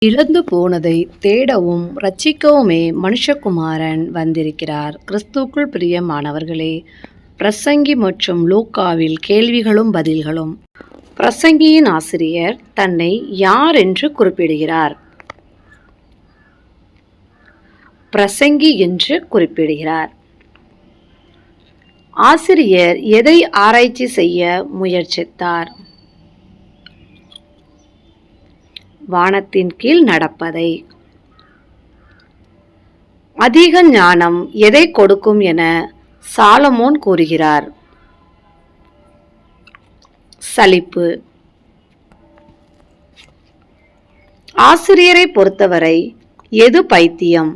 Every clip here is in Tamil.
இழந்து போனதை தேடவும் ரட்சிக்கவுமே மனுஷகுமாரன் வந்திருக்கிறார். கிறிஸ்துவுக்குள் பிரியமானவர்களே, பிரசங்கி மற்றும் லூக்காவில் கேள்விகளும் பதில்களும். பிரசங்கியின் ஆசிரியர் தன்னை யார் என்று குறிப்பிடுகிறார்? பிரசங்கி என்று குறிப்பிடுகிறார். ஆசிரியர் எதை ஆராய்ச்சி செய்ய முயற்சித்தார்? வானத்தின் கீழ் நடப்பதை. அதிக ஞானம் எதை கொடுக்கும் என சாலமோன் கூறுகிறார்? சலிப்பு. ஆசிரியரை பொறுத்தவரை எது பைத்தியம்?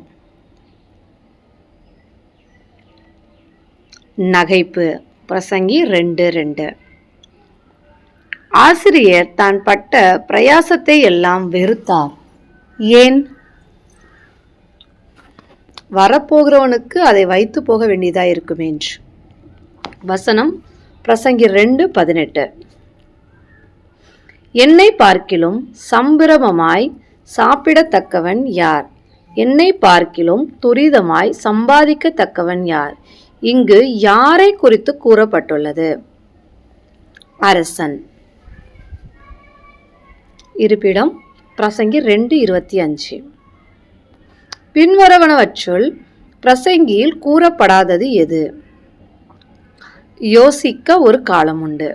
நகைப்பு. பிரசங்கி 2:2. ஆசிரியர் தான் பட்ட பிரயாசத்தை எல்லாம் வெறுத்தார். ஏன்? வரப்போகிறவனுக்கு அதை வைத்து போக வேண்டியதாக இருக்கும் என்று. வசனம் பிரசங்கி 2:18. என்னை பார்க்கிலும் சம்பிரமமாய் சாப்பிடத்தக்கவன் யார்? என்னை பார்க்கிலும் துரிதமாய் சம்பாதிக்கத்தக்கவன் யார்? இங்கு யாரை குறித்து கூறப்பட்டுள்ளது? அரசன். இருப்பிடம் பிரசங்கி 2:25. பின்வருவனவற்றுள் பிரசங்கியில் கூறப்படாதது எது? யோசிக்க ஒரு காலம் உண்டு.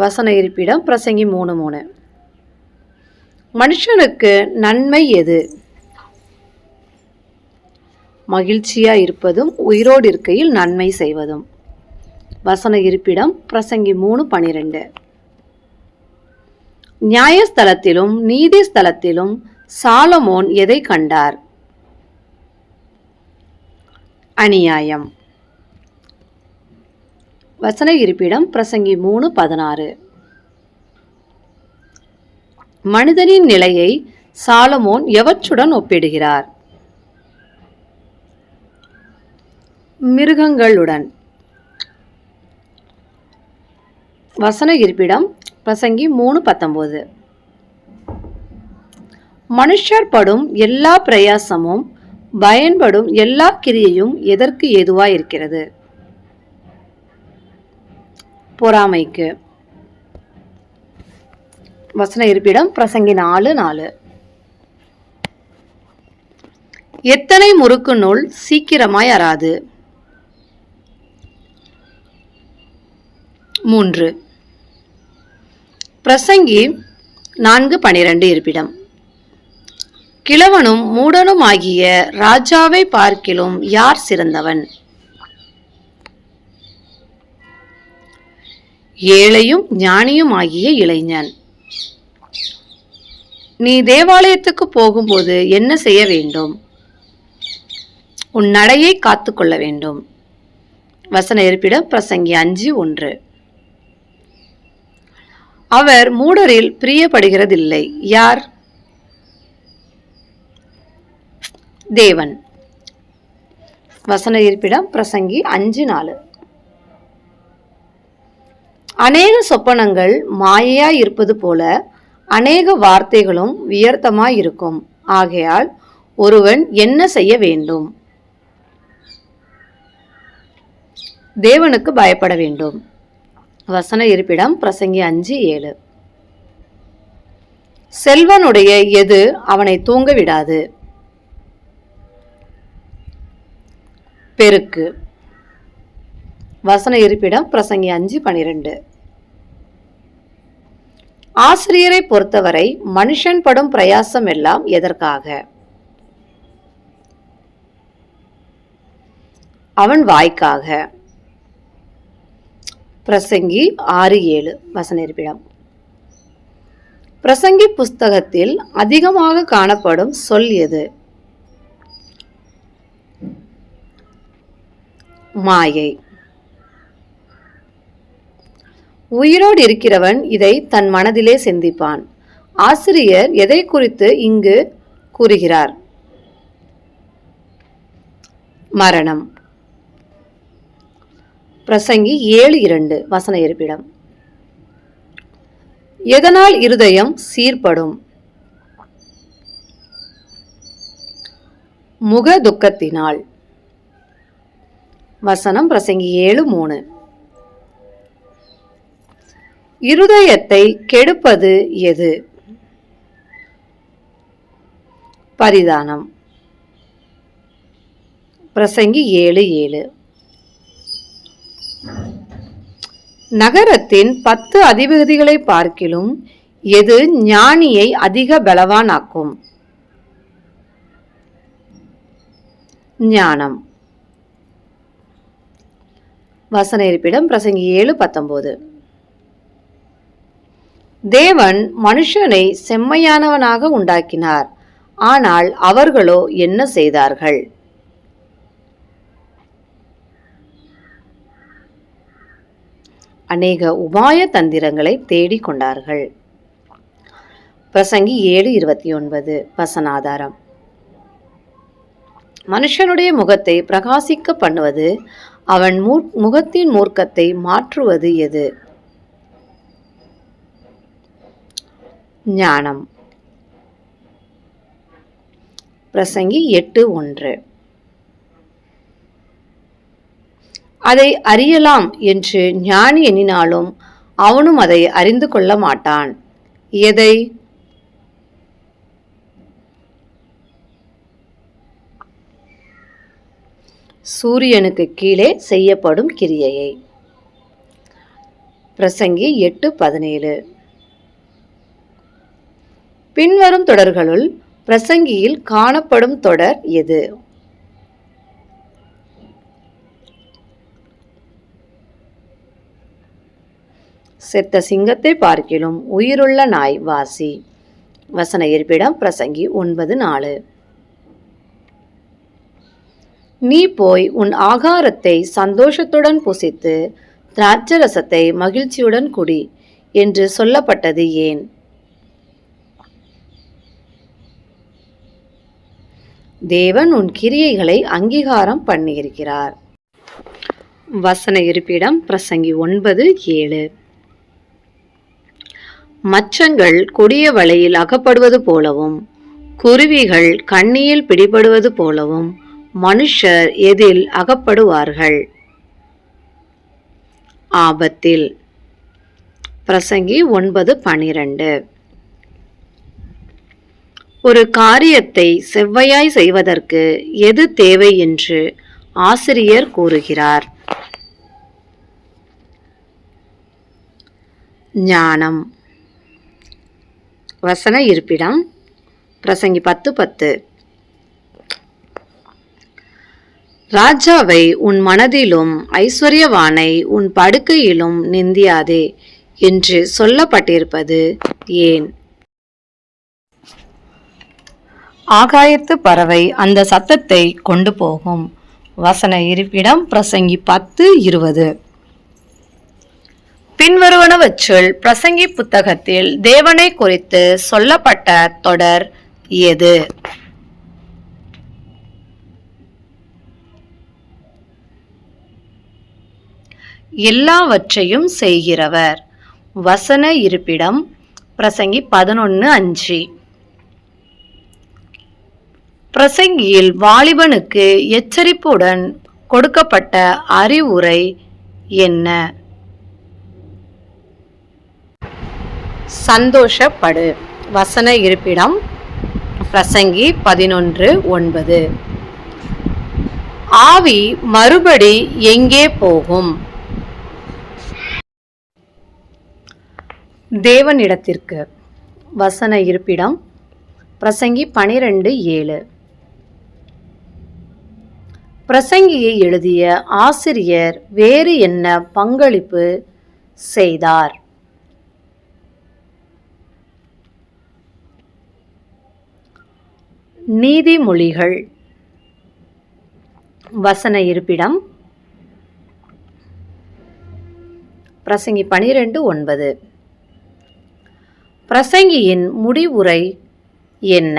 வசன இருப்பிடம் பிரசங்கி 3:3. மனுஷனுக்கு நன்மை எது? மகிழ்ச்சியா இருப்பதும் உயிரோடு இருக்கையில் நன்மை செய்வதும். வசன இருப்பிடம் பிரசங்கி 3:12. நியாயஸ்தலத்திலும் நீதி ஸ்தலத்திலும் சாலமோன் எதை கண்டார்? அநியாயம். வசன இருப்பிடம் பிரசங்கி 3:16. மனிதனின் நிலையை சாலமோன் எவற்றுடன் ஒப்பிடுகிறார்? மிருகங்களுடன். வசன இருப்பிடம் பிரசங்கி 3:19. மனுஷர் படும் எல்லா பிரயாசமும் பயன்படும் எல்லா கிரியையும் எதற்கு ஏதுவாய் இருக்கிறது? பொறாமைக்கு. வசன இருப்பிடம் பிரசங்கி 4:4. எத்தனை முறுக்கு நூல் சீக்கிரமாய் அறாது? 3. பிரசங்கி 4:12. இருப்பிடம். கிழவனும் மூடனும் ஆகிய ராஜாவை பார்க்கிலும் யார் சிறந்தவன்? ஏழையும் ஞானியும் ஆகிய இளைஞன். நீ தேவாலயத்துக்கு போகும்போது என்ன செய்ய வேண்டும்? உன் நடையை காத்துக்கொள்ள வேண்டும். வசன இருப்பிடம் பிரசங்கி 5:1. அவர் மூடரில் பிரியப்படுகிறதில்லை. யார்? தேவன். வசன இருப்பிடம் பிரசங்கி 5:4. அநேக சொப்பனங்கள் மாயையாய் இருப்பது போல அநேக வார்த்தைகளும் வியர்த்தமாய் இருக்கும். ஆகையால் ஒருவன் என்ன செய்ய வேண்டும்? தேவனுக்கு பயப்பட வேண்டும். வசன இருப்பிடம் பிரசங்கி 5:7. செல்வனுடைய எது அவனை தூங்க விடாது? பெருக்கு. வசன இருப்பிடம் பிரசங்கி 5:12. ஆசிரியரை பொறுத்தவரை மனுஷன் படும் பிரயாசம் எல்லாம் எதற்காக? அவன் வாய்க்காக. பிரசங்கி 6:7. வசன இருப்பிடம். பிரசங்கி புஸ்தகத்தில் அதிகமாக காணப்படும் சொல் எது? மாயை. உயிரோடு இருக்கிறவன் இதை தன் மனதிலே சிந்திப்பான். ஆசிரியர் எதை குறித்து இங்கு கூறுகிறார்? மரணம். பிரசங்கி 7:2. வசன இருப்பிடம். எதனால் இருதயம் சீர்படும்? முக துக்கத்தினால். வசனம் பிரசங்கி 7:3. இருதயத்தை கெடுப்பது எது? பரிதானம். பிரசங்கி 7:7. நகரத்தின் 10 அதிபதிகளை பார்க்கிலும் எது ஞானியை அதிக பலவானாக்கும்? ஞானம். வசன இருப்பிடம் பிரசங்கி 7:19. தேவன் மனுஷனை செம்மையானவனாக உண்டாக்கினார், ஆனால் அவர்களோ என்ன செய்தார்கள்? அநேக உபாய தந்திரங்களை தேடிக் கொண்டார்கள். பிரசங்கி 7:29. வசனாதாரம். மனுஷனுடைய முகத்தை பிரகாசிக்க பண்ணுவது, அவன் முகத்தின் மூர்க்கத்தை மாற்றுவது எது? ஞானம். பிரசங்கி 8:1. அதை அறியலாம் என்று ஞானி எண்ணினாலும் அவனும் அதை அறிந்து கொள்ள மாட்டான். எதை? சூரியனுக்கு கீழே செய்யப்படும் கிரியையை. பிரசங்கி 8:17. பின்வரும் தொடர்களுள் பிரசங்கியில் காணப்படும் தொடர் எது? செத்த சிங்கத்தை பார்க்கிலும் உயிருள்ள நாய் வாசி. வசன இருப்பிடம் பிரசங்கி 9:4. நீ போய் உன் ஆகாரத்தை சந்தோஷத்துடன் புசித்து திராட்சரசத்தை மகிழ்ச்சியுடன் குடி என்று சொல்லப்பட்டது ஏன்? தேவன் உன் கிரியைகளை அங்கீகாரம் பண்ணியிருக்கிறார். வசன இருப்பிடம் பிரசங்கி 9:7. மச்சங்கள் கொடிய வலையில் அகப்படுவது போலவும் குருவிகள் கண்ணியில் பிடிபடுவது போலவும் மனுஷர் எதில் அகப்படுவார்கள்? ஆபத்தில். பிரசங்கி 9:12. ஒரு காரியத்தை செவ்வையாய் செய்வதற்கு எது தேவை என்று ஆசிரியர் கூறுகிறார்? ஞானம். வசன இருப்பிடம் பிரசங்கி 10:10. ராஜாவை உன் மனதிலும் ஐஸ்வர்யவானை உன் படுக்கையிலும் நிந்தியாதே என்று சொல்லப்பட்டிருப்பது ஏன்? ஆகாயத்து பறவை அந்த சத்தத்தை கொண்டு போகும். வசன இருப்பிடம் பிரசங்கி 10:20. பின்வருவனவற்றுள் பிரசங்கி புத்தகத்தில் தேவனை குறித்து சொல்லப்பட்ட தொடர் எது? எல்லாவற்றையும் செய்கிறவர். வசன இருப்பிடம் பிரசங்கி 11:5. பிரசங்கியில் வாலிபனுக்கு எச்சரிப்புடன் கொடுக்கப்பட்ட அறிவுரை என்ன? சந்தோஷப்படு. வசன இருப்பிடம் பிரசங்கி 11:9. ஆவி மறுபடி எங்கே போகும்? தேவனிடத்திற்கு. வசன இருப்பிடம் பிரசங்கி 12:7. பிரசங்கியை எழுதிய ஆசிரியர் வேறு என்ன பங்களிப்பு செய்தார்? நீதிமொழிகள். வசன இருப்பிடம் பிரசங்கி 12:9. பிரசங்கியின் முடிவுரை என்ன?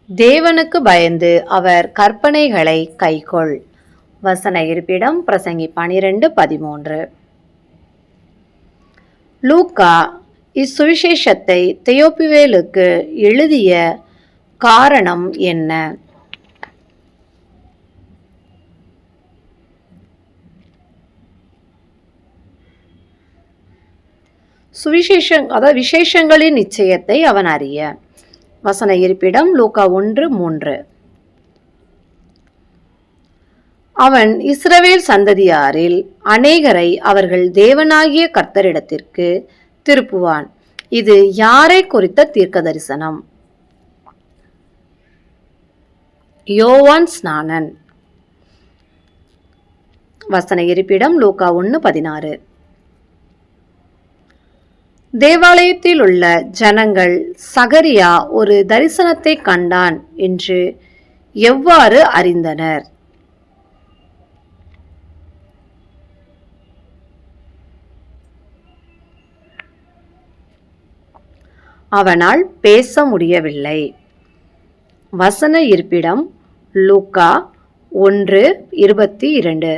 தேவனுக்கு பயந்து அவர் கற்பனைகளை கைக்கொள். வசன இருப்பிடம் பிரசங்கி 12:13. லூக்கா இச்சுவிசேஷத்தை தெயோப்பிவேலுக்கு எழுதிய காரணம் என்ன? விசேஷங்களின் நிச்சயத்தை அவன் அறிய. வசன இருப்பிடம் லூக்கா 1:3. அவன் இஸ்ரவேல் சந்ததியாரில் அநேகரை அவர்கள் தேவனாகிய கர்த்தரிடத்திற்கு திருப்புவான். இது யாரை குறித்த தீர்க்க தரிசனம்? யோவான் ஸ்நானன். வசன இருப்பிடம் லூக்கா 1:16. தேவாலயத்தில் உள்ள ஜனங்கள் சகரியா ஒரு தரிசனத்தை கண்டான் என்று எவ்வாறு அறிந்தனர்? அவனால் பேச முடியவில்லை. வசன இருப்பிடம் லூக்கா 1:22.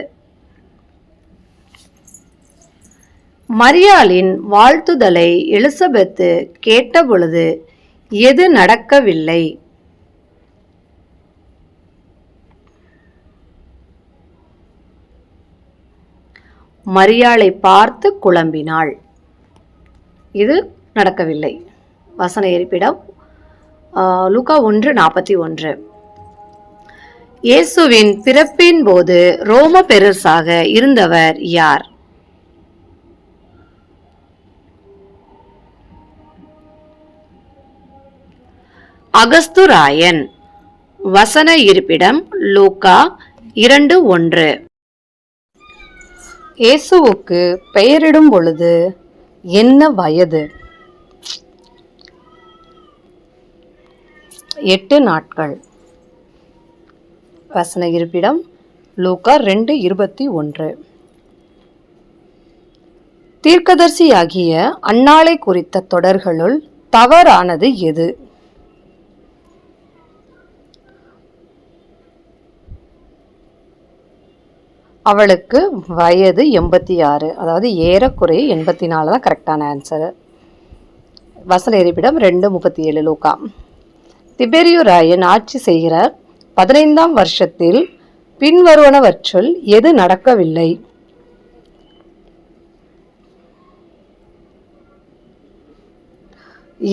மரியாளின் வாழ்த்துதலை எலிசபெத்து கேட்டபொழுது எது நடக்கவில்லை? மரியாளை பார்த்து குழம்பினாள். இது நடக்கவில்லை. வசன இருப்பிடம் லூக்கா 1:41. இயேசுவின் பிறப்பின் போது ரோம பெருசாக இருந்தவர் யார்? அகஸ்துராயன். வசன இருப்பிடம் லூக்கா 2:1. இயேசுவுக்கு பெயரிடும் பொழுது என்ன வயது? 8 நாட்கள். வசன இருப்பிடம் லூக்கா 2:21. தீர்க்கதரிசியாகிய அன்னாளை குறித்த தொடர்களுள் தவறானது எது? அவளுக்கு வயது 86, அதாவது ஏறக்குறைய 84 தான் கரெக்டான ஆன்சரு. வசன இருப்பிடம் 2:37 லூக்கா. திபேரியு ராயன் ஆட்சி செய்கிற 15ஆம் வருஷத்தில் பின்வருவனவற்றுள் எது நடக்கவில்லை?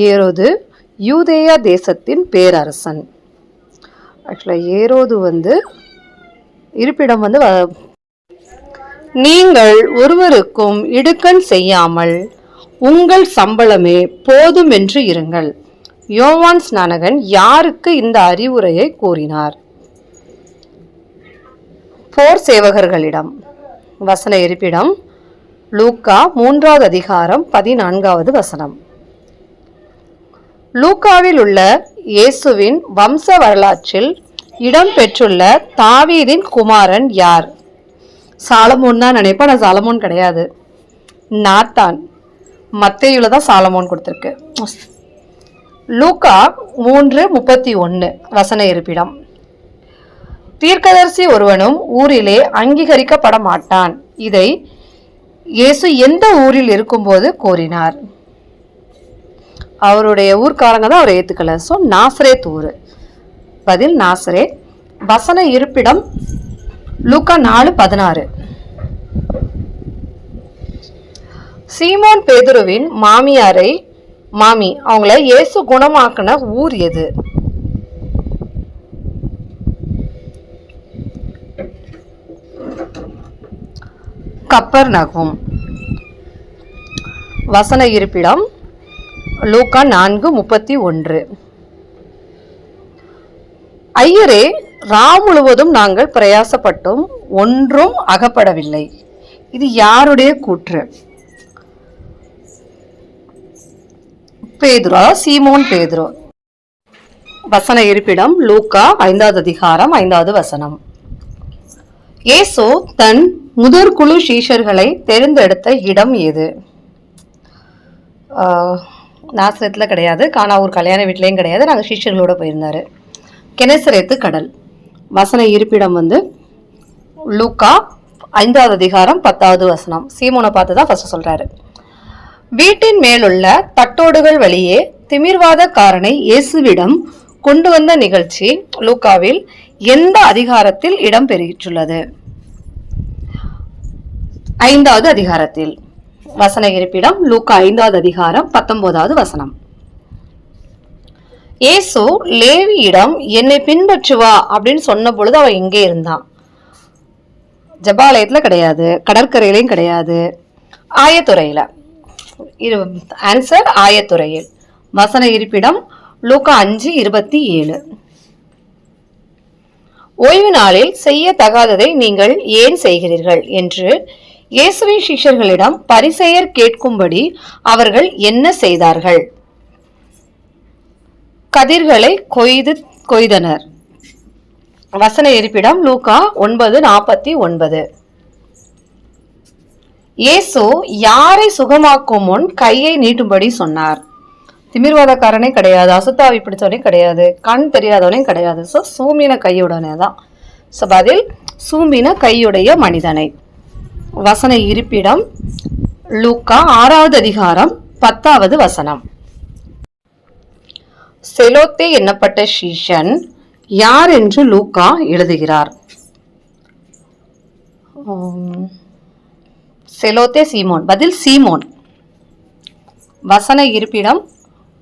ஏரோது யூதேயா தேசத்தின் பேரரசன். ஆக்சுவலாக ஏரோது இருப்பிடம் நீங்கள் ஒருவருக்கும் இடுக்கண் செய்யாமல் உங்கள் சம்பளமே போதும் என்று இருங்கள். யோவான் ஸ்நானகன் யாருக்கு இந்த அறிவுரையை கூறினார்? போர் சேவகர்களிடம். வசன இருப்பிடம் லூக்கா 3வது அதிகாரம் 14வது வசனம். லூக்காவில் உள்ள இயேசுவின் வம்ச வரலாற்றில் இடம் பெற்றுள்ள தாவீதின் குமாரன் யார்? சாலமோன் தான் நினைப்பேன். நான் சாலமோன் கிடையாது, நாத்தான். மத்தேயுல தான் சாலமோன் கொடுத்துருக்கு. லூக்கா 3:31 வசன இருப்பிடம். தீர்க்கதரிசி ஒருவனும் ஊரிலே அங்கீகரிக்கப்பட மாட்டான். இதை இயேசு எந்த ஊரில் இருக்கும்போது கூறினார்? அவருடைய ஊர்க்காரங்க தான் அவரை ஏத்துக்கல. ஸோ நாசரேத் ஊர். பதில் நாசரேத். வசன இருப்பிடம் லூக்கா 4:16. சீமோன் பேதுருவின் மாமி அவங்கள இயேசு குணமாக்குன ஊர் எது? கப்பர்நகும். வசன இருப்பிடம் லூக்கா 4:31. ஐயரே, முழுவதும் நாங்கள் பிரயாசப்பட்டும் ஒன்றும் அகப்படவில்லை. இது யாருடைய கூற்று? பேதுரு, சீமோன் பேதுரு. வசன இருப்பிடம் லூக்கா 5வது அதிகாரம் 5வது வசனம். இயேசு தன் முதற்குழு சீஷர்களை தேர்ந்தெடுத்த இடம் எது? நாசரேத்துல கிடையாது, கானாவூர் கல்யாண வீட்லையும் கிடையாது. நாங்கள் சீஷர்களோட போயிருந்தாரு. கெனசரேத்து கடல். வசன இருப்பிடம் லூக்கா 5வது அதிகாரம் 10வது வசனம். சீமோனை பார்த்து தான் ஃபர்ஸ்ட் சொல்றாரு. வீட்டின் மேலுள்ள தட்டோடுகள் வழியே திமிர்வாதக்காரனை இயேசுவிடம் கொண்டு வந்த நிகழ்ச்சி லூக்காவில் எந்த அதிகாரத்தில் இடம் பெற்றுள்ளது? 5வது அதிகாரத்தில். வசன இருப்பிடம் லூக்கா 5வது அதிகாரம் 19வது வசனம். இயேசு லேவியிடம் என்னை பின்பற்று வா அப்படின்னு சொன்ன பொழுது அவன் எங்கே இருந்தான்? ஜபாலயத்துல கிடையாது, கடற்கரையிலையும் கிடையாது, ஆயத்துறையில. ஆன்சர் ஆயத்துறையில். வசன இருப்பிடம் லூக்கா 5:27. ஓய்வு நாளில் செய்யத்தகாததை நீங்கள் ஏன் செய்கிறீர்கள் என்று இயேசுவின் சீஷர்களிடம் பரிசேயர் கேட்கும்படி அவர்கள் என்ன செய்தார்கள்? கதிர்களை கொய்தனர். வசன இருப்பிடம் லூக்கா 9:49. இயேசு யாரை சுகமாக்கும் முன் கையை நீட்டும்படி சொன்னார்? திமிர்வாதக்காரனே கிடையாது, அசுத்தாவி பிடிச்சவனே கிடையாது, கண் தெரியாதவனையும் கிடையாது. ஸோ சூம்பின கையுடனே தான். ஸோ பதில் சூம்பின கையுடைய மனிதனை. வசன இருப்பிடம் லூக்கா 6வது அதிகாரம் 10வது வசனம். செலோத்தே எண்ணப்பட்ட சீஷன் யார் என்று லூக்கா எழுதுகிறார்? செலோத்தே சீமோன். பதில் சீமோன். வசன இருப்பிடம்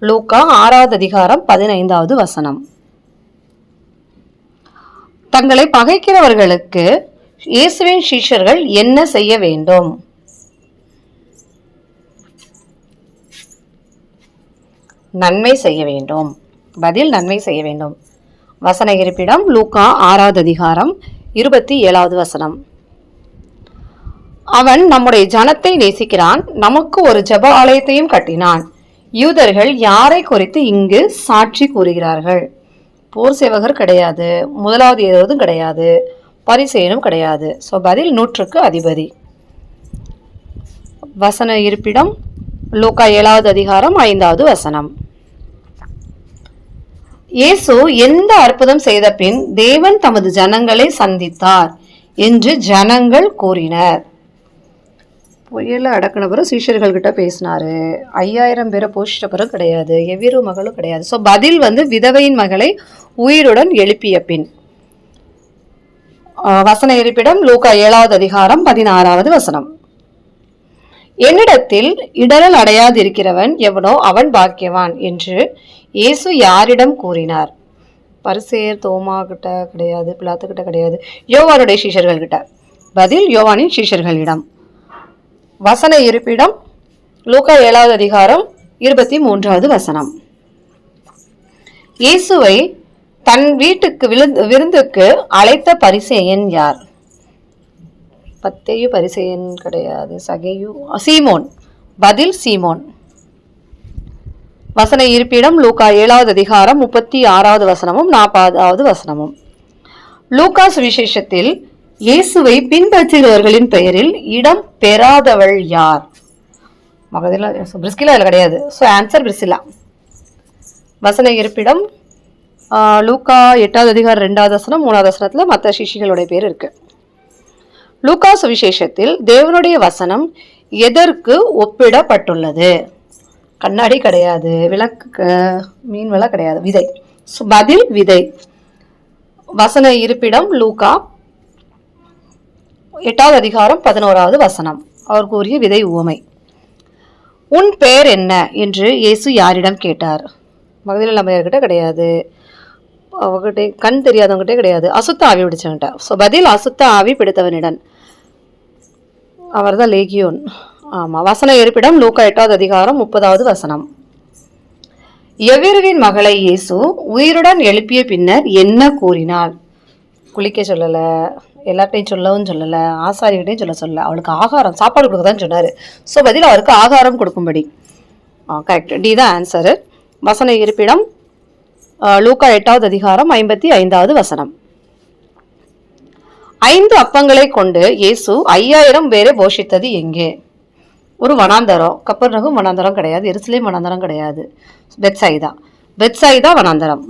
லூக்கா 6வது அதிகாரம் 15வது வசனம். தங்களை பகைக்கிறவர்களுக்கு இயேசுவின் சீஷர்கள் என்ன செய்ய வேண்டும்? நன்மை செய்ய வேண்டும். பதில் நன்மை செய்ய வேண்டும். வசன இருப்பிடம் லூக்கா 6வது அதிகாரம் 27வது வசனம். அவன் நம்முடைய ஜனத்தை நேசிக்கிறான், நமக்கு ஒரு ஜெப ஆலயத்தையும் கட்டினான். யூதர்கள் யாரை குறித்து இங்கு சாட்சி கூறுகிறார்கள்? போர் சேவகர் கிடையாது, முதலாவது ஏதும் கிடையாது, பரிசேயனும் கிடையாது. ஸோ பதில் 100க்கு அதிபதி. வசன இருப்பிடம் லூக்கா 7வது அதிகாரம் 5வது வசனம். இயேசு எந்த அற்புதம் செய்த பின் தேவன் தமது ஜனங்களை சந்தித்தார் என்று ஜனங்கள் கூறினர்? புயல அடக்கின பிறகு சீஷர்கள் கிட்ட பேசினாரு. 5000 பேரை போஷித்த பிறகு கிடையாது, எவ்விரு மகளும் கிடையாது. ஸோ பதில் விதவையின் மகளை உயிருடன் எழுப்பிய பின். வசன இருப்பிடம் லூக்கா 7வது அதிகாரம் 16வது வசனம். என்னிடத்தில் இடரல் அடையாதிருக்கிறவன் எவனோ அவன் பாக்கியவான் என்று இயேசு யாரிடம் கூறினார்? பரிசேயர், தோமா கிட்ட கிடையாது, பிலாத்து கிட்ட கிடையாது, யோவானுடைய சீஷர்கள் கிட்ட. பதில் யோவானின் சீஷர்களிடம். வசன இருப்பிடம் லூக்கா 7வது அதிகாரம் 23வது வசனம். இயேசுவை தன் வீட்டுக்கு விருந்துக்கு அழைத்த பரிசேயன் யார்? பத்தேயு பரிசேயன் கிடையாது, சகேயு, சீமோன். பதில் சீமோன். வசன இருப்பிடம் லூக்கா 7வது அதிகாரம் 36வது வசனமும் 40வது வசனமும். லூக்கா சுவிசேஷத்தில் இயேசுவை பின்பற்றுகிறவர்களின் பெயரில் இடம் பெறாதவள் யார்? மகதில பிரிஸ்கிலா இதுல கிடையாது. So answer Priscilla. வசன இருப்பிடம் லூக்கா 8வது அதிகாரம் 2வது வசனம் 3வது வசனத்துல மற்ற சிஷிகளுடைய பேர் இருக்கு. லூக்கா சுவிசேஷத்தில் தேவனுடைய வசனம் எதற்கு ஒப்பிடப்பட்டுள்ளது? கண்ணாடி கிடையாது, விளக்கு, மீன் விலை கிடையாது, விதை. பதில் விதை. வசன இருப்பிடம் லூக்கா 8வது அதிகாரம் 11வது வசனம். அவர் கூறிய விதை உவமை. உன் பெயர் என்ன என்று இயேசு யாரிடம் கேட்டார்? மகதலேனா அம்மையார்கிட்ட கிடையாது, அவங்ககிட்ட கண் தெரியாதவங்ககிட்ட கிடையாது, அசுத்த ஆவி பிடிச்சவன்ட்ட. ஸோ பதில் அசுத்த ஆவி பிடித்தவனிடம். அவர் தான் லேகியோன். ஆமாம். வசன இருப்பிடம் லூக்கா 8வது அதிகாரம் 30வது வசனம். எவ்விருவின் மகளை இயேசு உயிருடன் எழுப்பிய பின்னர் என்ன கூறினாள்? குளிக்க சொல்லலை, எல்லார்ட்டையும் சொல்லவும் சொல்லலை, ஆசாரிகிட்டையும் சொல்லலை, அவளுக்கு ஆகாரம் சாப்பாடு கொடுக்க தான் சொன்னார். ஸோ பதில் அவருக்கு ஆகாரம் கொடுக்கும்படி. கரெக்ட், டி தான் ஆன்சரு. வசன இருப்பிடம் லூக்கா 8வது அதிகாரம் 55வது வசனம். 5 அப்பங்களை கொண்டு இயேசு 5000 பேரை போஷித்தது எங்கே? ஒரு வனாந்தரம். கப்பர்நகும் வனாந்தரம் கிடையாது, எருசலேம் வனாந்தரம் கிடையாது, பெத்சாயிதா வனாந்தரம்.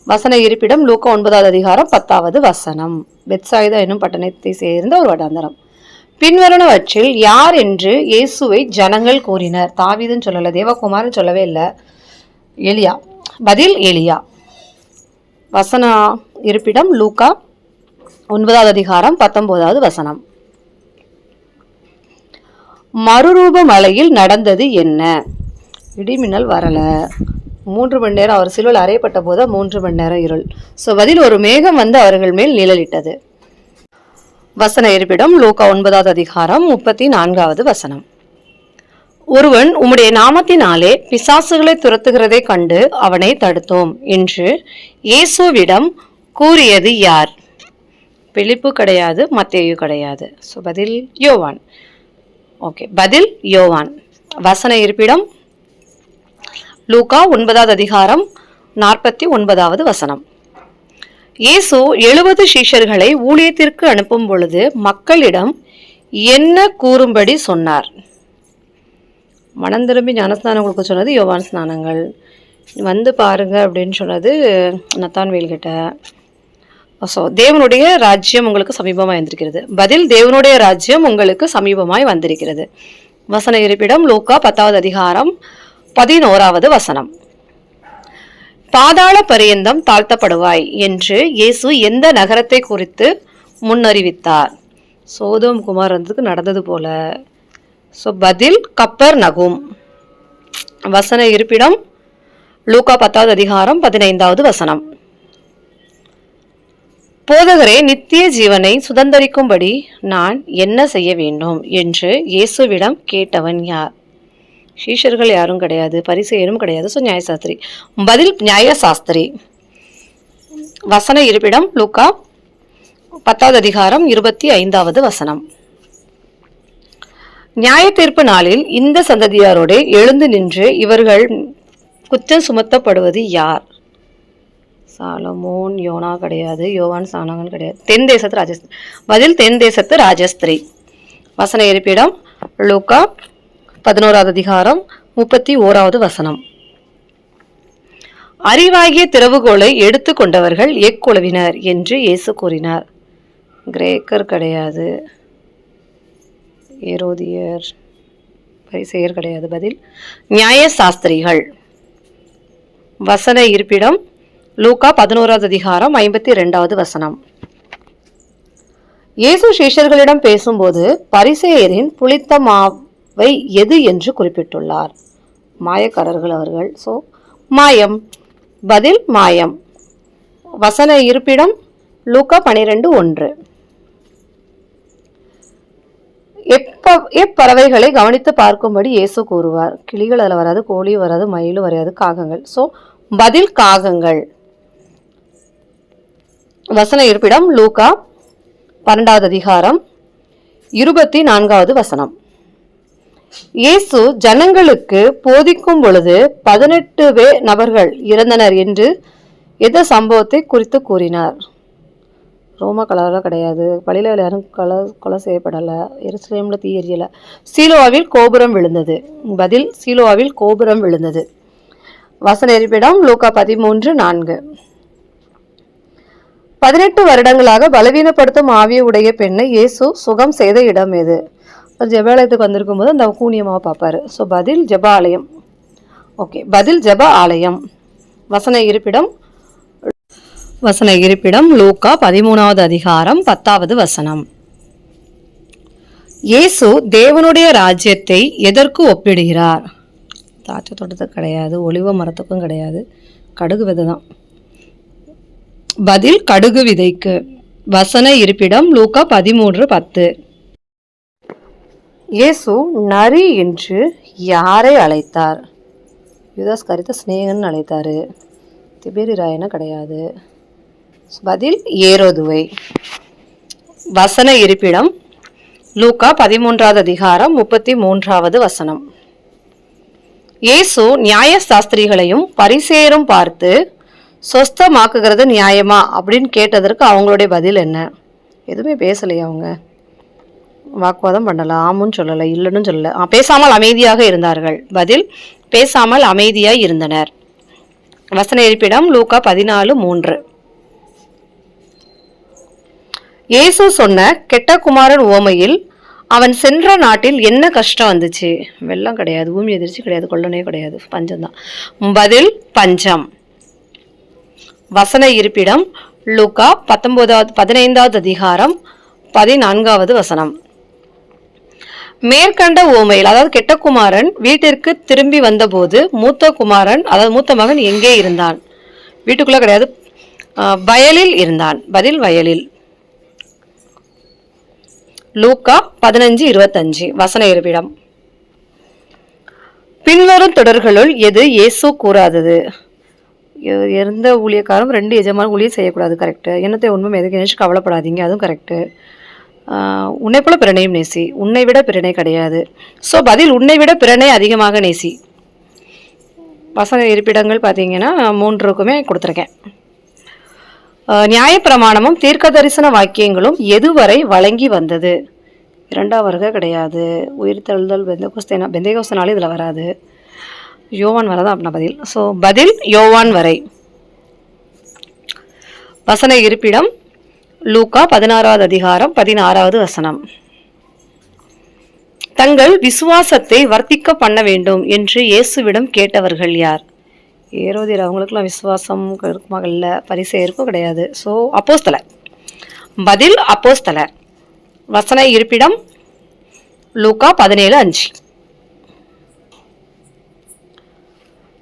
வசன இருப்பிடம் லூக்கா 9வது அதிகாரம் 10வது வசனம். பெத்சாயிதா என்னும் பட்டணத்தை சேர்ந்த ஒரு வடாந்தரம். பின்வருவனவற்றில் யார் என்று இயேசுவை ஜனங்கள் கூறினர்? தாவீதுன்னு சொல்லல, தேவகுமார்னு சொல்லவே இல்லை, எலியா. பதில் எலியா. வசன இருப்பிடம் லூக்கா 9வது அதிகாரம் 19வது வசனம். மறுரூப மலையில் நடந்தது என்ன? இடிமின்னல் வரல, 3 மணி நேரம் அவர் சிலுவையில் அறையப்பட்ட போது 3 மணி நேரம் இருள். ஸோ பதில் ஒரு மேகம் வந்து அவர்கள் மேல் நிழலிட்டது. வசன இருப்பிடம் லூக்கா 9வது அதிகாரம் 34வது வசனம். ஒருவன் உம்முடைய நாமத்தினாலே பிசாசுகளை துரத்துகிறதை கண்டு அவனை தடுத்தோம் என்று இயேசுவிடம் கூறியது யார்? பிலிப்பு கிடையாது, மத்தேயு கிடையாது. ஸோ பதில் யோவான். ஓகே, பதில் யோவான். வசன இருப்பிடம் லூக்கா 9வது அதிகாரம் 49வது வசனம். இயேசு 70 சீஷர்களை ஊழியத்திற்கு அனுப்பும் பொழுது மக்களிடம் என்ன கூறும்படி சொன்னார்? மனம் திரும்பி ஞானஸ்நானம் கொடுக்க சொன்னது யோவான் ஸ்நானங்கள். வந்து பாருங்க அப்படின்னு சொன்னது நத்தான்வேல் கிட்ட. ஸோ தேவனுடைய ராஜ்யம் உங்களுக்கு சமீபமாய் வந்திருக்கிறது. பதில் தேவனுடைய ராஜ்யம் உங்களுக்கு சமீபமாய் வந்திருக்கிறது. வசன இருப்பிடம் லூக்கா 10வது அதிகாரம் 11வது வசனம். பாதாள பரியந்தம் தாழ்த்தப்படுவாய் என்று இயேசு எந்த நகரத்தை குறித்து முன்னறிவித்தார்? சோதோம் குமாரத்துக்கு நடந்தது போல. ஸோ பதில் கப்பர்நகூம். வசன இருப்பிடம் லூக்கா 10வது அதிகாரம் 15வது வசனம். போதகரே, நித்திய ஜீவனை சுதந்தரிக்கும்படி நான் என்ன செய்ய வேண்டும் என்று இயேசுவிடம் கேட்டவன் யார்? சீஷர்கள் யாரும் கிடையாது, பரிசேயரும் கிடையாது. ஸோ நியாயசாஸ்திரி. பதில் நியாயசாஸ்திரி. வசன இருப்பிடம் லூக்கா 10வது அதிகாரம் 25வது வசனம். நியாய தீர்ப்பு நாளில் இந்த சந்ததியாரோடு எழுந்து நின்று இவர்கள் குற்றம் சுமத்தப்படுவது யார்? சாலமோன், யோனா கிடையாது, யோவான் சானகன் கிடையாது. தென் தேசத்து ராஜஸ்திரி. பதில் தென் தேசத்து ராஜஸ்திரி. வசன இருப்பிடம் லூக்கா 11வது அதிகாரம் 31வது வசனம். அறிவாகிய திறவுகோலை எடுத்து கொண்டவர்கள் எக்குழுவினர் என்று இயேசு கூறினார்? கிரேக்கர் கிடையாது, ஏரோதியர், பரிசேயர் கிடையாது. பதில் நியாயசாஸ்திரிகள். வசன இருப்பிடம் லூக்கா 11வது அதிகாரம் 52வது வசனம். இயேசு சீஷர்களிடம் பேசும்போது பரிசேயரின் புளித்த மாவை எது என்று குறிப்பிட்டுள்ளார்? மாயக்காரர்கள் அவர்கள். ஸோ மாயம். பதில் மாயம். வசன இருப்பிடம் லூக்கா 12:1. எப்பறவைகளை கவனித்து பார்க்கும்படி இயேசு கூறுவார்? கிளிகள் அதில் வராது, கோழி வராது, மயிலும் வராது, காகங்கள். ஸோ பதில் காகங்கள். வசன இருப்பிடம் லூக்கா 12வது அதிகாரம் 24வது வசனம். இயேசு ஜனங்களுக்கு போதிக்கும் பொழுது 18 நபர்கள் இறந்தனர் என்று எந்த சம்பவத்தை குறித்து கூறினார்? ரோமா கலரில் கிடையாது, பள்ளியில் யாரும் கொலை செய்யப்படலை, எருசலேமில் தீ எரியலை, சீலோவாவில் கோபுரம் விழுந்தது. பதில் சீலோவாவில் கோபுரம் விழுந்தது. வசன இருப்பிடம் லூக்கா 13:4. 18 வருடங்களாக பலவீனப்படுத்தும் ஆவியை உடைய பெண்ணை இயேசு சுகம் செய்த இடம் எது? ஜெபாலயத்துக்கு வந்திருக்கும் போது அந்த கூனியமாக பார்ப்பாரு. ஸோ பதில் ஜெப ஆலயம். ஓகே, பதில் ஜெப ஆலயம். வசன இருப்பிடம் லூக்கா 13வது அதிகாரம் 10வது வசனம். இயேசு தேவனுடைய ராஜ்யத்தை எதற்கு ஒப்பிடுகிறார்? திராட்சை தோட்டத்துக்கு கிடையாது, ஒலிவ மரத்துக்கும் கிடையாது, கடுகு விதை தான். பதில் கடுகு விதைக்கு. வசன இருப்பிடம் லூக்கா 13:10. இயேசு நரி என்று யாரை அழைத்தார்? யூதாஸ் கரித்த சிநேகன் அழைத்தாரு. திபேரி ராயன கிடையாது. பதில் ஏரோதுவை. வசன இருப்பிடம் லூக்கா 13வது அதிகாரம் 33வது வசனம். இயேசு நியாயசாஸ்திரிகளையும் பரிசேயரும் பார்த்து சொஸ்தமாக்குகிறது நியாயமா அப்படின்னு கேட்டதற்கு அவங்களுடைய பதில் என்ன? எதுவுமே பேசலையா அவங்க? வாக்குவாதம் பண்ணல, ஆமுன்னு சொல்லலை, இல்லைன்னு சொல்லலை, பேசாமல் அமைதியாக இருந்தார்கள். பதில் பேசாமல் அமைதியாய் இருந்தனர். வசன இருப்பிடம் லூக்கா 14:3. இயேசு சொன்ன கெட்ட குமாரன் உவமையில் அவன் சென்ற நாட்டில் என்ன கஷ்டம் வந்துச்சு? வெள்ளம் கிடையாது, பூமி எதிர்ச்சி கிடையாது, கொள்ளனே கிடையாது, பஞ்சம்தான். பதில் பஞ்சம். வசன இருப்பிடம் லூக்கா 15வது அதிகாரம் 14வது வசனம். மேற்கண்ட உவமையில், அதாவது கெட்ட குமாரன் வீட்டிற்கு திரும்பி வந்தபோது மூத்த குமாரன், அதாவது மூத்த மகன் எங்கே இருந்தான்? வீட்டுக்குள்ள கிடையாது, வயலில் இருந்தான். பதில் வயலில். லூக்கா 15:25. வசன இருப்பிடம். பின்வரும் தொடர்களுள் எது இயேசு கூறாதது? எந்த ஊழியக்காரும் 2 எஜமான ஊழியம் செய்யக்கூடாது, கரெக்டு. என்னத்தை உண்மை எதுக்கு நினைச்சு கவலைப்படாதீங்க, அதுவும் கரெக்டு. உன்னை போல பிறனையும் நேசி, உன்னை விட பிறனை கிடையாது. ஸோ பதில் உன்னை விட பிறனை அதிகமாக நேசி. வசன இருப்பிடங்கள் பார்த்தீங்கன்னா 3க்குமே கொடுத்துருக்கேன். நியாயப்பிரமாணமும் தீர்க்க தரிசன வாக்கியங்களும் எதுவரை வழங்கி வந்தது? 2ஆம் வருகை கிடையாது. உயிர்த்தெழுதல் பெந்தைகோஸ்தனாலே இதில் வராது. யோவான் வரை தான் அப்படின்னா பதில். ஸோ பதில் யோவான் வரை. வசன இருப்பிடம் லூக்கா 16வது அதிகாரம் 16வது வசனம். தங்கள் விசுவாசத்தை வர்த்திக்க பண்ண வேண்டும் என்று இயேசுவிடம் கேட்டவர்கள் யார்? ஏரோதியர், அவங்களுக்குலாம் விசுவாசம் இருக்குமா? இல்லை. பரிசேயருக்கும் கிடையாது. ஸோ அப்போஸ்தலர். பதில் அப்போஸ்தலர். வசன இருப்பிடம் லூக்கா 17:5.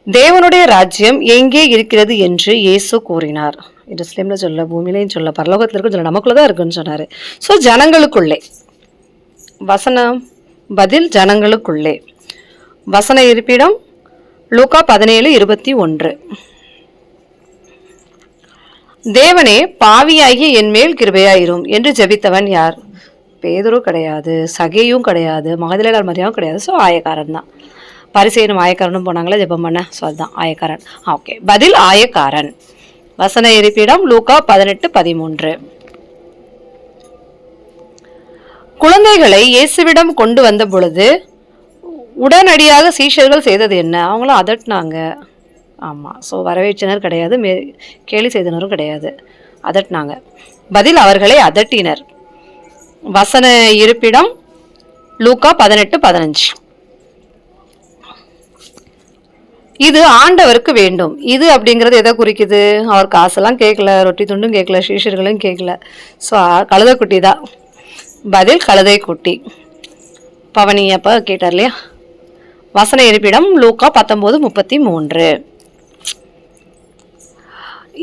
தேவனுடைய ராஜ்யம் எங்கே இருக்கிறது என்று இயேசு கூறினார்? எருசலேம்ல சொல்ல, பூமியிலையும் சொல்ல, பரலோகத்தில் இருக்குன்னு சொல்ல, நமக்குள்ளதான் இருக்குன்னு சொன்னாரு. ஸோ ஜனங்களுக்குள்ளே. வசனம் பதில் ஜனங்களுக்குள்ளே. வசன இருப்பிடம் லூக்கா 17:21. தேவனே, பாவியாகிய என் மேல் கிருபையாயிரும் என்று ஜெபித்தவன் யார்? பேதுரு கிடையாது, சகேயும் கிடையாது, மகதலேனாள் மரியாவும் கிடையாது. ஸோ ஆயக்காரன் தான். பரிசேயனும் ஆயக்காரனும் போனாங்களே ஜெபம் பண்ண, ஸோ அதுதான் ஆயக்காரன். ஓகே, பதில் ஆயக்காரன். வசன இருப்பிடம் லூக்கா 18:13. குழந்தைகளை இயேசுவிடம் கொண்டு வந்த பொழுது உடனடியாக சீஷர்கள் செய்தது என்ன? அவங்களும் அதட்டினாங்க. ஆமாம். ஸோ வரவேற்றனர் கிடையாது, கேலி செய்தனரும் கிடையாது, அதட்டினாங்க. பதில் அவர்களை அதட்டினர். வசன இருப்பிடம் லூக்கா 18:15. இது ஆண்டவருக்கு வேண்டும். இது அப்படிங்கிறது எதை குறிக்குது? அவர் காசெல்லாம் கேட்கல, ரொட்டி துண்டும் கேட்கல, சீஷர்களும் கேட்கல. ஸோ கழுதைக்குட்டி தான். பதில் கழுதை குட்டி. பவனியப்ப கேட்டார் இல்லையா? வசன இருப்பிடம் லூக்கா 19:33.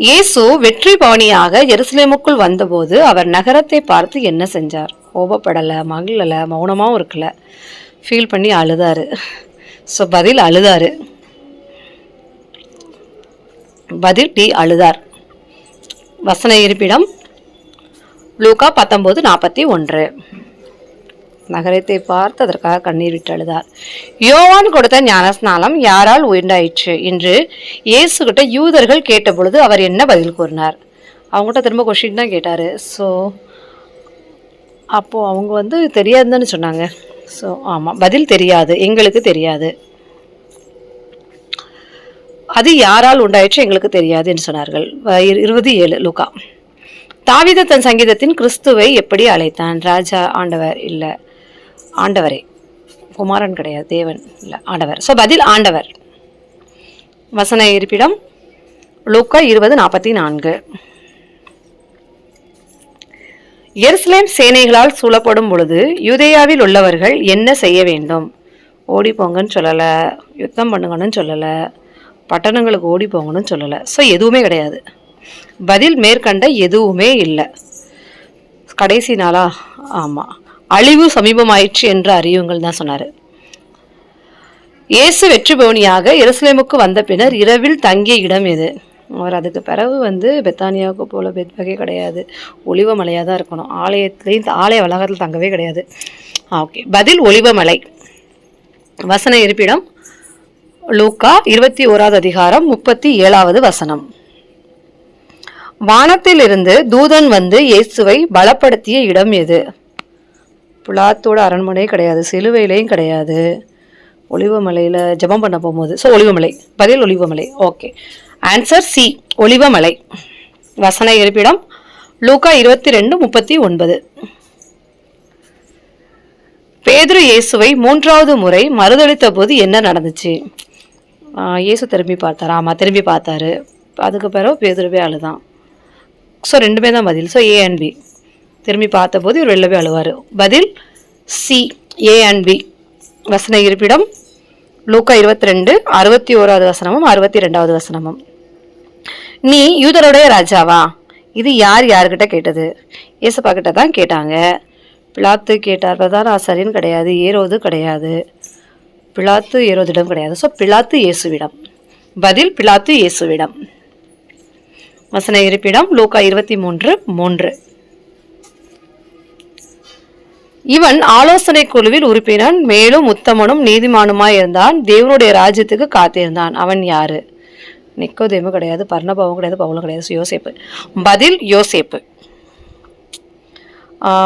இயேசு வெற்றி பவனியாக எருசலேமுக்குள் வந்தபோது அவர் நகரத்தை பார்த்து என்ன செஞ்சார்? கோபப்படலை, மகிழலை, மௌனமாகவும் இருக்கல, ஃபீல் பண்ணி அழுதாரு. ஸோ பதில் அழுதாரு. பதில் டி அழுதார். வசன இருப்பிடம் லூக்கா 19:41. நகரத்தை பார்த்து அதற்காக கண்ணீர் விட்டு அழுதார். யோவான் கொடுத்த ஞானஸ்நானம் யாரால் உண்டாயிற்று என்று இயேசு கிட்ட யூதர்கள் கேட்ட பொழுது அவர் என்ன பதில் கூறினார்? அவங்ககிட்ட திரும்ப கொஸ்டின் தான் கேட்டாரு. ஸோ அப்போ அவங்க தெரியாதுன்னு சொன்னாங்க. ஸோ ஆமாம், பதில் தெரியாது, எங்களுக்கு தெரியாது. அது யாரால் உண்டாயிற்று எங்களுக்கு தெரியாது என்று சொன்னார்கள். 27 லூக்கா. தாவீது தன் சங்கீதத்தின் கிறிஸ்துவை எப்படி அழைத்தான்? ராஜா, ஆண்டவர். இல்லை, ஆண்டவரே. குமாரன் கிடையாது, தேவன் இல்லை, ஆண்டவர். ஸோ பதில் ஆண்டவர். வசன இருப்பிடம் லூக்கா 20:44. எருசலேம் சேனைகளால் சூழப்படும் பொழுது யூதேயாவில் உள்ளவர்கள் என்ன செய்ய வேண்டும்? ஓடி போங்கன்னு சொல்லலை, யுத்தம் பண்ணுங்கன்னு சொல்லலை, பட்டணங்களுக்கு ஓடி போங்கன்னு சொல்லலை. ஸோ எதுவுமே கிடையாது. பதில் மேற்கண்ட எதுவுமே இல்லை. கடைசி நாளா? ஆமாம். அழிவு சமீபமாயிற்று என்று அறியுங்கள் தான் சொன்னார். இயேசு வெற்றி பவனியாக எருசலேமுக்கு வந்த பின்னர் இரவில் தங்கிய இடம் எது? அவர் அதுக்கு பிறகு பெத்தானியாவுக்கு போல பெத்வகை கிடையாது, ஒலிவமலையாக தான் இருக்கணும். ஆலய வளாகத்தில் தங்கவே கிடையாது. ஓகே, பதில் ஒலிவமலை. வசன இருப்பிடம் லூக்கா 21வது அதிகாரம் 37வது வசனம். வானத்தில் இருந்து தூதன் வந்து இயேசுவை பலப்படுத்திய இடம் எது? பிலாத்தோட அரண்மனை கிடையாது, சிலுவையிலையும் கிடையாது, ஒலிவமலையில் ஜெபம் பண்ண போகும்போது. ஸோ ஒலிவமலை. பதில் ஒலிவமலை. ஓகே, ஆன்சர் சி, ஒலிவமலை. வசன இருப்பிடம் லூக்கா 22:39. பேதுரு இயேசுவை 3வது முறை மறுதளித்த போது என்ன நடந்துச்சு? இயேசு திரும்பி பார்த்தாரா? ஆமாம், திரும்பி பார்த்தாரு. அதுக்கு பிறகு பேதுருவே அழுதான். ஸோ 2மே தான் பதில். So A and B. திரும்பி பார்த்தபோது இவர் வெளிலவே அழுவார். பதில் சி, ஏ அண்ட் பி. வசன இருப்பிடம் லூக்கா 22:61 வசனமும் 62வது வசனமும். நீ யூதருடைய ராஜாவா? இது யார் யார்கிட்ட கேட்டது? ஏசப்பா கிட்ட தான் கேட்டாங்க. பிலாத்து கேட்டார். பிரதான ஆசாரியன் கிடையாது, ஏரோது கிடையாது, பிலாத்து ஏரோதிடம் கிடையாது. ஸோ பிலாத்து இயேசுவிடம். பதில் பிலாத்து இயேசுவிடம். வசன இருப்பிடம் லூக்கா 23:3. இவன் ஆலோசனை குழுவில் உறுப்பினன், மேலும் உத்தமனும் நீதிமானுமாய் இருந்தான், தேவனுடைய ராஜ்யத்துக்கு காத்திருந்தான். அவன் யாரு? நிக்கோதேமு கிடையாது, பர்னபாவும் கிடையாது, பவுலும் கிடையாது. யோசேப்பு. பதில் யோசேப்பு.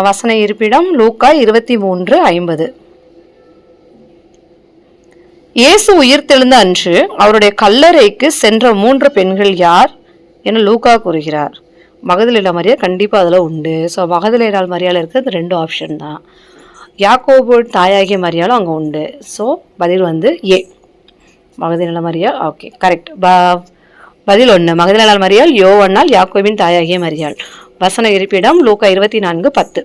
வசன இருப்பிடம் லூக்கா 23:50. இயேசு உயிர்த்தெழுந்த அன்று அவருடைய கல்லறைக்கு சென்ற 3 பெண்கள் யார் என லூக்கா கூறுகிறார்? மகதலேனா மரியாள் கண்டிப்பாக அதில் உண்டு. ஸோ மகதலேனா மரியாள் இருக்கிறது 2 ஆப்ஷன் தான். யாக்கோபு தாயாகிய மரியாளும் அங்கே உண்டு. ஸோ பதில் வந்து ஏ, மகதலேனா மரியாள். Okay, correct. பதில் 1, மகதலேனா மரியாள், யோவானால் யாக்கோபின் தாயாகிய மரியாள். வசன இருப்பிடம் லூக்கா 24:10.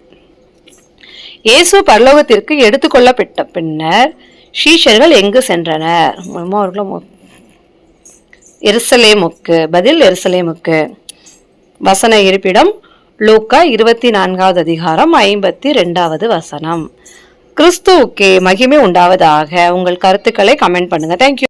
இயேசு பரலோகத்திற்கு எடுத்துக்கொள்ளப்பட்ட பின்னர் சீஷர்கள் எங்கு சென்றனர்? எருசலேமுக்கு. பதில் எருசலேமுக்கு. வசன இருப்பிடம் லூக்கா 24வது அதிகாரம் 52வது வசனம். கிறிஸ்துவுக்கே மகிமை உண்டாவதாக. உங்கள் கருத்துக்களை கமெண்ட் பண்ணுங்க. தேங்க்யூ.